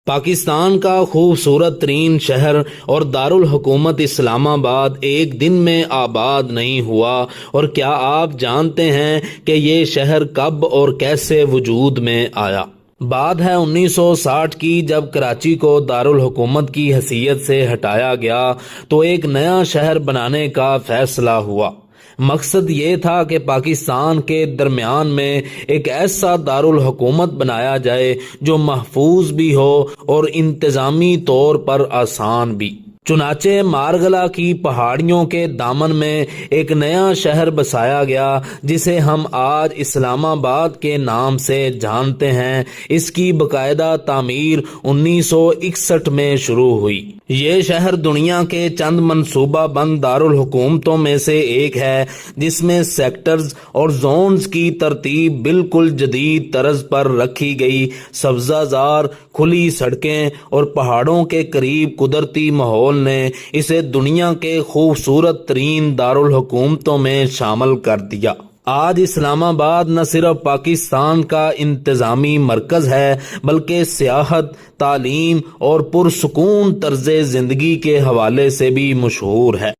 پاکستان کا خوبصورت ترین شہر اور دارالحکومت اسلام آباد ایک دن میں آباد نہیں ہوا، اور کیا آپ جانتے ہیں کہ یہ شہر کب اور کیسے وجود میں آیا؟ بات ہے 1960 کی، جب کراچی کو دارالحکومت کی حیثیت سے ہٹایا گیا تو ایک نیا شہر بنانے کا فیصلہ ہوا۔ مقصد یہ تھا کہ پاکستان کے درمیان میں ایک ایسا دارالحکومت بنایا جائے جو محفوظ بھی ہو اور انتظامی طور پر آسان بھی۔ چنانچہ مارگلا کی پہاڑیوں کے دامن میں ایک نیا شہر بسایا گیا جسے ہم آج اسلام آباد کے نام سے جانتے ہیں۔ اس کی باقاعدہ تعمیر 1961 میں شروع ہوئی۔ یہ شہر دنیا کے چند منصوبہ بند دارالحکومتوں میں سے ایک ہے جس میں سیکٹرز اور زونز کی ترتیب بالکل جدید طرز پر رکھی گئی۔ سبزہ زار، کھلی سڑکیں اور پہاڑوں کے قریب قدرتی ماحول نے اسے دنیا کے خوبصورت ترین دارالحکومتوں میں شامل کر دیا۔ آج اسلام آباد نہ صرف پاکستان کا انتظامی مرکز ہے بلکہ سیاحت، تعلیم اور پرسکون طرز زندگی کے حوالے سے بھی مشہور ہے۔